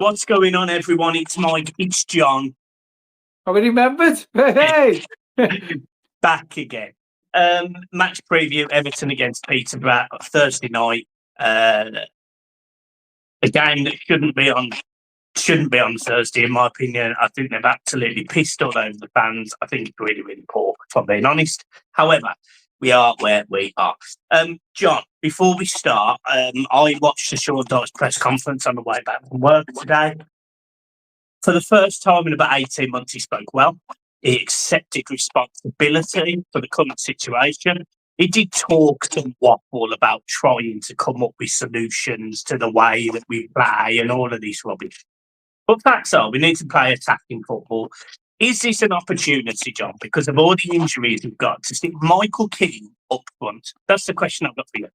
What's going on, everyone? It's Mike. It's John. I remembered. Hey, Back again. Match preview: Everton against Peterborough Thursday night. A game that shouldn't be on Thursday, in my opinion. I think they've absolutely pissed all over the fans. I think it's really, really poor, if I'm being honest. However, we are where we are. John, before we start, I watched the Sean Dyche press conference on the way back from work today. For the first time in about 18 months, he spoke well. He accepted responsibility for the current situation. He did talk some waffle about trying to come up with solutions to the way that we play and all of this rubbish. But facts are, we need to play attacking football. Is this an opportunity, John, because of all the injuries we've got, to stick Michael Keane up front? That's the question I've got for you.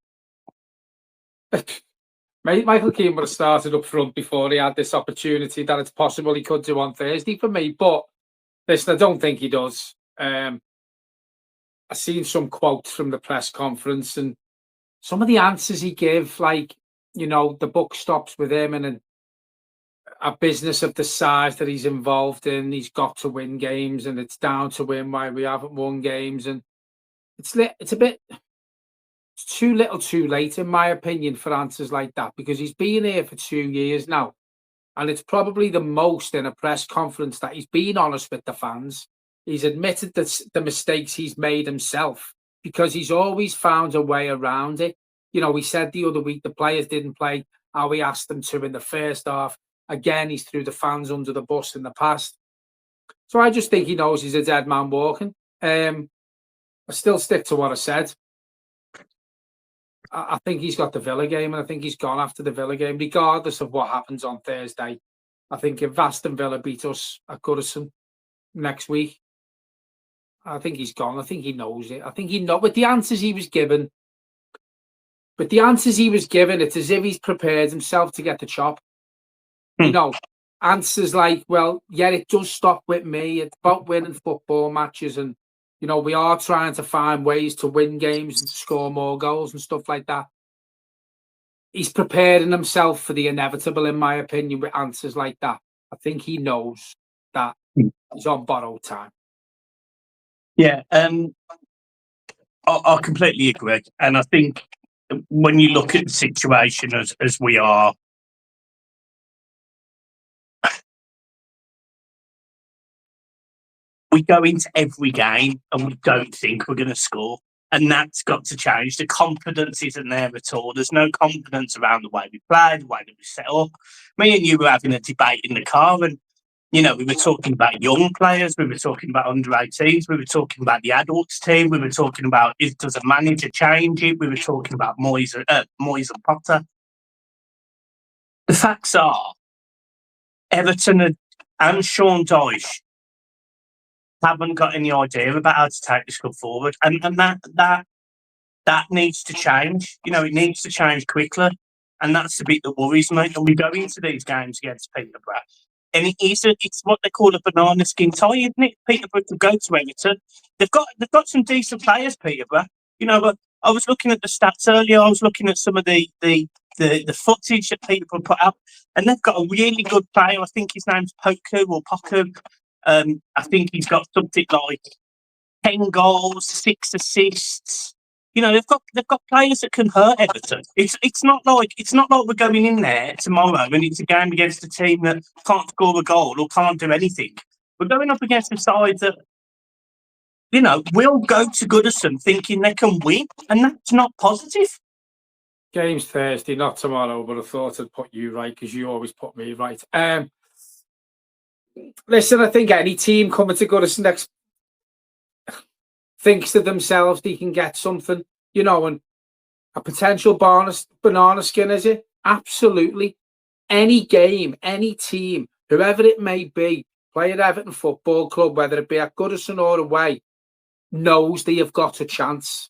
Michael Keane would have started up front before he had this opportunity that it's possible he could do on Thursday for me. But listen, I don't think he does. I've seen some quotes from the press conference and some of the answers he gave, like, the buck stops with him and a business of the size that he's involved in, he's got to win games and it's down to him why we haven't won games. And it's a bit... It's too little too late, in my opinion, for answers like that, because he's been here for 2 years now. And it's probably the most in a press conference that he's been honest with the fans. He's admitted the mistakes he's made himself, because he's always found a way around it. He said the other week the players didn't play how we asked them to in the first half. Again, he's threw the fans under the bus in the past. So I just think he knows he's a dead man walking. I still stick to what I said. I think he's got the Villa game, and I think he's gone after the Villa game, regardless of what happens on Thursday. I think if Aston Villa beat us at Goodison next week, I think he's gone. I think he knows it. I think he knows with the answers he was given. It's as if he's prepared himself to get the chop. Answers like, well, yeah, it does stop with me. It's about winning football matches, and we are trying to find ways to win games and to score more goals and stuff like that. He's preparing himself for the inevitable, in my opinion, with answers like that. I think he knows that he's on borrowed time. Yeah, I completely agree. And I think when you look at the situation as we are, we go into every game and we don't think we're going to score. And that's got to change. The confidence isn't there at all. There's no confidence around the way we play, the way that we set up. Me and you were having a debate in the car, and, we were talking about young players, we were talking about under-18s, we were talking about the adults team, we were talking about, does a manager change it? We were talking about Moyes and Potter. The facts are, Everton and Sean Dyche haven't got any idea about how to take this club forward, and that needs to change. It needs to change quickly, and that's the bit that worries me. And we go into these games against Peterborough, and it's what they call a banana skin tie, isn't it? Peterborough could go to Everton. They've got some decent players, Peterborough. But I was looking at the stats earlier. I was looking at some of the footage that Peterborough put up, and they've got a really good player. I think his name's Poku. I think he's got something like 10 goals, 6 assists. They've got players that can hurt Everton. It's not like we're going in there tomorrow and it's a game against a team that can't score a goal or can't do anything. We're going up against a side that, will go to Goodison thinking they can win, and that's not positive. Game's Thursday, not tomorrow, but I thought I'd put you right because you always put me right. Listen, I think any team coming to Goodison next thinks to themselves they can get something, and a potential banana skin, is it? Absolutely. Any game, any team, whoever it may be, play at Everton Football Club, whether it be at Goodison or away, knows they have got a chance.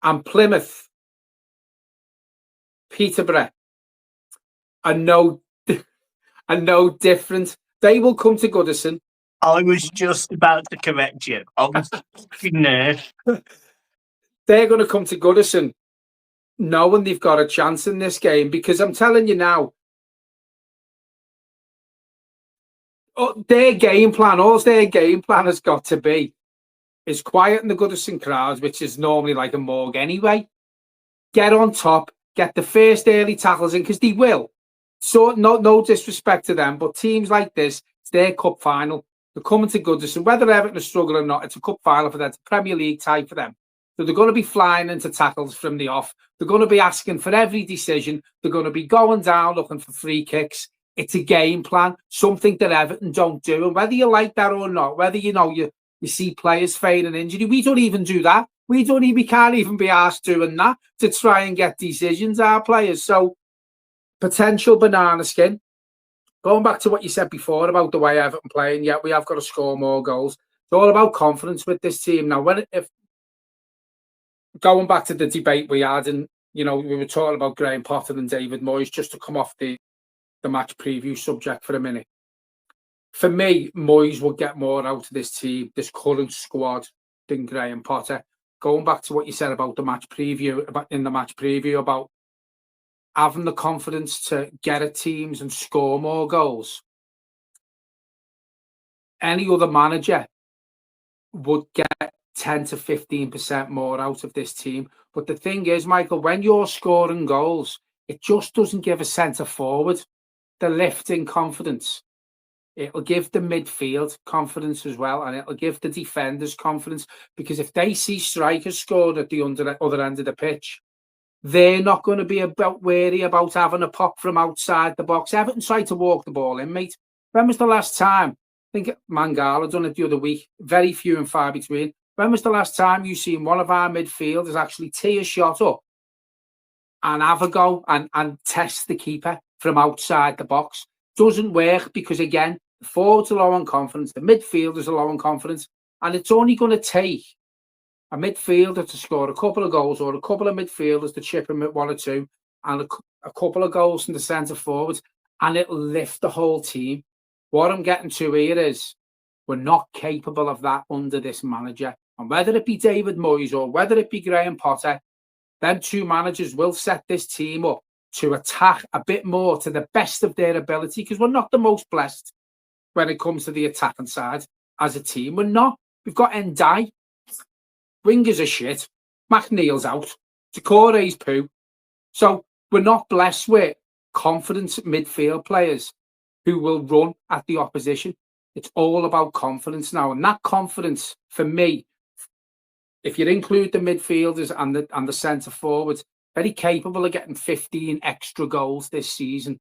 And Plymouth, Peterborough are no different. They will come to Goodison. I was just about to correct you. I was fucking there. They're going to come to Goodison knowing they've got a chance in this game, because I'm telling you now, their game plan, all their game plan has got to be is quiet in the Goodison crowds, which is normally like a morgue anyway. Get on top, get the first early tackles in, because they will. So no disrespect to them, but teams like this, it's their cup final. They're coming to Goodison, whether Everton are struggling or not, it's a cup final for them, it's a Premier League tie for them. So they're going to be flying into tackles from the off. They're going to be asking for every decision. They're going to be going down looking for free kicks. It's a game plan, something that Everton don't do. And whether you like that or not, whether you see players feigning injury, we don't even do that. We can't even be asked doing that to try and get decisions, our players. So potential banana skin. Going back to what you said before about the way Everton playing, yeah, we have got to score more goals. It's all about confidence with this team. Now, if going back to the debate we had, and we were talking about Graham Potter and David Moyes, just to come off the match preview subject for a minute. For me, Moyes will get more out of this team, this current squad, than Graham Potter. Going back to what you said about the match preview, about having the confidence to get at teams and score more goals. Any other manager would get 10 to 15% more out of this team. But the thing is, Michael, when you're scoring goals, it just doesn't give a centre forward the lift in confidence. It'll give the midfield confidence as well, and it'll give the defenders confidence, because if they see strikers scored at the other end of the pitch, they're not going to be wary about having a pop from outside the box. Everton tried to walk the ball in, mate. When was the last time? I think Mangala done it the other week. Very few and far between. When was the last time you seen one of our midfielders actually tee a shot up and have a go and test the keeper from outside the box? Doesn't work, because, again, the forwards are low on confidence, the midfielders are low on confidence, and it's only going to take a midfielder to score a couple of goals, or a couple of midfielders to chip him at one or two, and a couple of goals from the centre forwards, and it'll lift the whole team. What I'm getting to here is we're not capable of that under this manager. And whether it be David Moyes or whether it be Graham Potter, them two managers will set this team up to attack a bit more to the best of their ability, because we're not the most blessed when it comes to the attacking side as a team. We're not. We've got Ndiaye. Wingers are shit. McNeil's out. Decore's poo. So we're not blessed with confident midfield players who will run at the opposition. It's all about confidence now. And that confidence, for me, if you include the midfielders and the centre forwards, very capable of getting 15 extra goals this season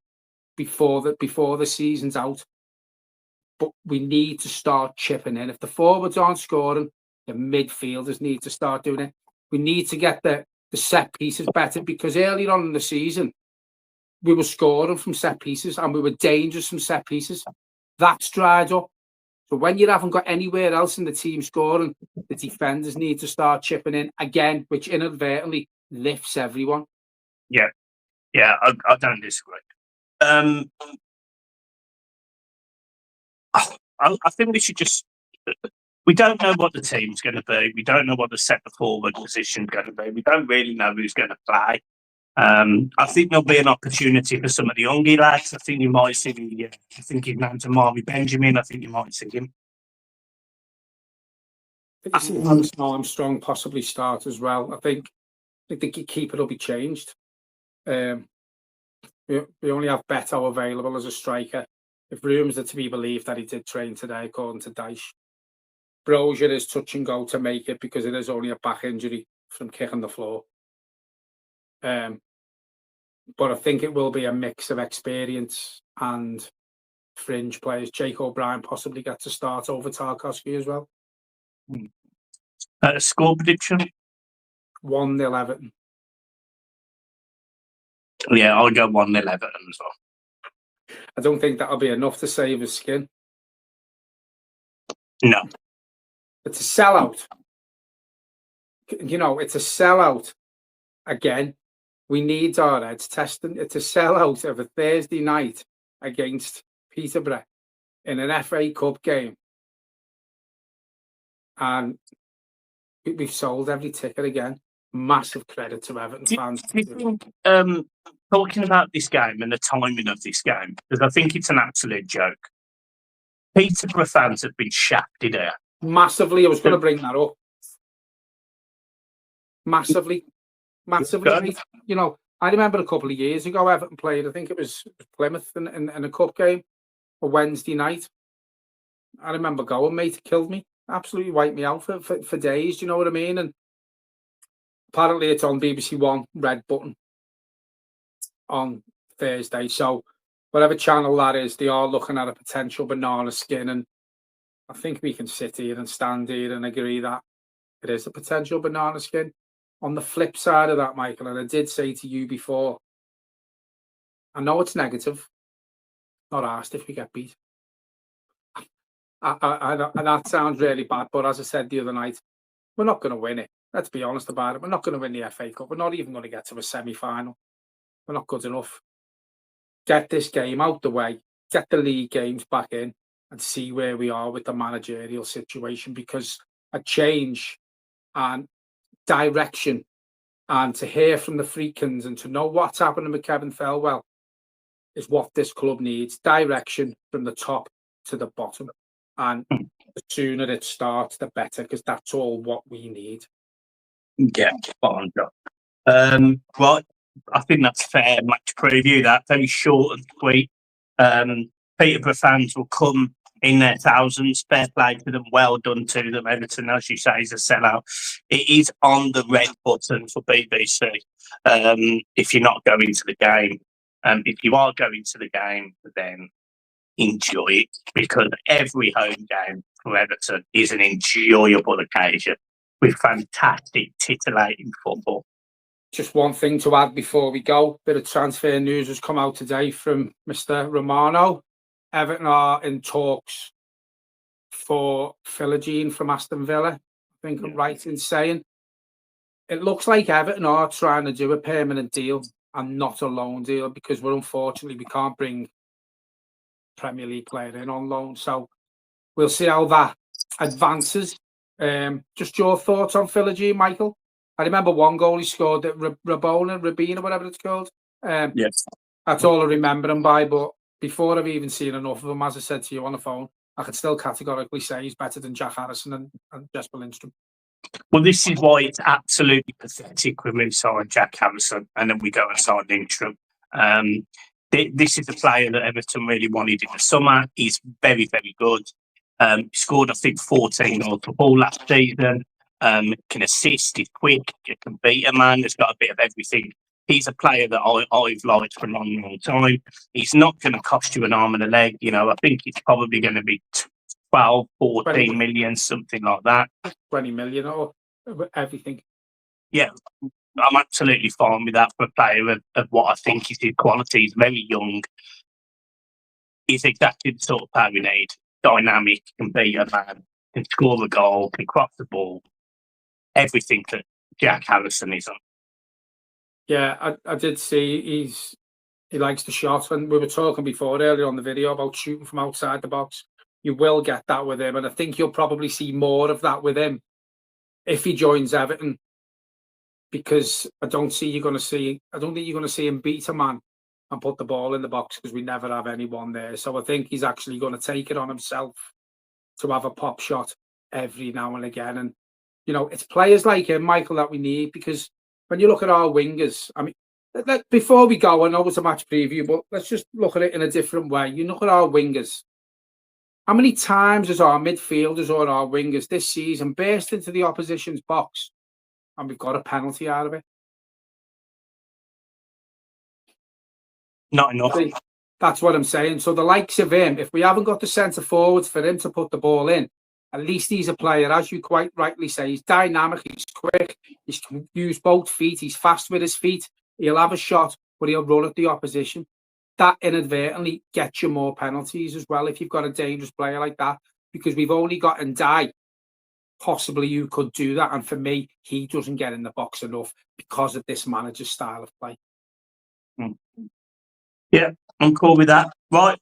before the season's out. But we need to start chipping in. If the forwards aren't scoring, the midfielders need to start doing it. We need to get the set pieces better, because earlier on in the season, we were scoring from set pieces and we were dangerous from set pieces. That's dried up. So when you haven't got anywhere else in the team scoring, the defenders need to start chipping in again, which inadvertently lifts everyone. Yeah, I don't disagree. I think we should just... We don't know what the team's going to be. We don't know what the centre forward position's going to be. We don't really know who's going to play. I think there'll be an opportunity for some of the youngie lads. I think you might see I think his name's Amari Benjamin. I think you might see him. I think Armstrong possibly start as well. I think the keeper will be changed. We only have Beto available as a striker. If rumours are to be believed that he did train today, according to Dyche. Brozier is touch and go to make it, because it is only a back injury from kicking the floor. But I think it will be a mix of experience and fringe players. Jake O'Brien possibly gets to start over Tarkowski as well. Score prediction? 1-0 Everton. Yeah, I'll go 1-0 Everton as well. I don't think that'll be enough to save his skin. No. It's a sellout. It's a sellout. Again, we need our heads testing. It's a sellout of a Thursday night against Peterborough in an FA Cup game. And we've sold every ticket again. Massive credit to Everton fans. Do you think, talking about this game and the timing of this game, because I think it's an absolute joke. Peterborough fans have been shafted here. Massively. I was going to bring that up. Massively. Mate. You know, I remember a couple of years ago, Everton played, I think it was Plymouth in a cup game, a Wednesday night. I remember going, mate, it killed me. Absolutely wiped me out for days, do you know what I mean? And apparently it's on BBC One, red button, on Thursday. So whatever channel that is, they are looking at a potential banana skin. And I think we can sit here and stand here and agree that it is a potential banana skin. On the flip side of that, Michael, and I did say to you before, I know it's negative, not asked if we get beat. And that sounds really bad, but as I said the other night, we're not going to win it. Let's be honest about it. We're not going to win the FA Cup. We're not even going to get to a semi-final. We're not good enough. Get this game out the way, get the league games back in, and see where we are with the managerial situation, because a change and direction, and to hear from the Freakins and to know what's happening with Kevin Thelwell is what this club needs. Direction from the top to the bottom. And the sooner it starts, the better, because that's all what we need. Yeah, spot on, John. Right, I think that's fair match preview. That very short and sweet. Peterborough fans will come in their thousands. Fair play to them. Well done to them. Everton, as you say, is a sellout. It is on the red button for BBC. If you're not going to the game, if you are going to the game, then enjoy it, because every home game for Everton is an enjoyable occasion with fantastic, titillating football. Just one thing to add before we go. Bit of transfer news has come out today from Mr. Romano. Everton are in talks for Philogene from Aston Villa. I think I'm right in saying. It looks like Everton are trying to do a permanent deal and not a loan deal, because unfortunately we can't bring Premier League player in on loan. So we'll see how that advances. Just your thoughts on Philogene, Michael? I remember one goal he scored at Rabina, whatever it's called. Yes. That's all I remember him by, but before I've even seen enough of him, as I said to you on the phone, I could still categorically say he's better than Jack Harrison and Jesper Lindstrom. Well, this is why it's absolutely pathetic when we sign Jack Harrison and then we go and sign Lindstrom. This is a player that Everton really wanted in the summer. He's very, very good. He scored, I think, 14 goals for ball last season. Can assist, he's quick, he can beat a man. He's got a bit of everything. He's a player that I've liked for a long, long time. He's not going to cost you an arm and a leg. You know, I think it's probably going to be 12, 14 million, something like that. 20 million or everything. Yeah, I'm absolutely fine with that for a player of what I think is his quality. He's very young. He's exactly the sort of player we need. Dynamic, can beat a man, can score a goal, can cross the ball. Everything that Jack Harrison isn't. Yeah, I did see he likes the shot. When we were talking before earlier on the video about shooting from outside the box, you will get that with him, and I think you'll probably see more of that with him if he joins Everton, because I don't think you're going to see him beat a man and put the ball in the box, because we never have anyone there. So I think he's actually going to take it on himself to have a pop shot every now and again. And you know, it's players like him, Michael, that we need, because when you look at our wingers, I mean, before we go, I know it's a match preview, but let's just look at it in a different way. You look at our wingers. How many times has our midfielders or our wingers this season burst into the opposition's box and we've got a penalty out of it? Not enough. That's what I'm saying. So the likes of him, if we haven't got the centre forwards for him to put the ball in, at least he's a player, as you quite rightly say, he's dynamic, he's quick, he can use both feet, he's fast with his feet, he'll have a shot, but he'll run at the opposition. That inadvertently gets you more penalties as well if you've got a dangerous player like that, because we've only got Dyche. Possibly you could do that, and for me, he doesn't get in the box enough because of this manager's style of play. Yeah, I'm cool with that. Right.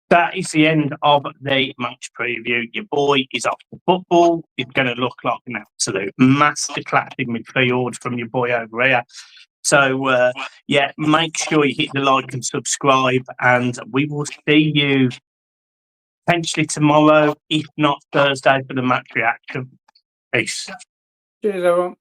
That is the end of the match preview. Your boy is off to football. It's going to look like an absolute masterclass in midfield from your boy over here. So, yeah, make sure you hit the like and subscribe, and we will see you potentially tomorrow, if not Thursday, for the match reaction. Peace. Cheers, everyone.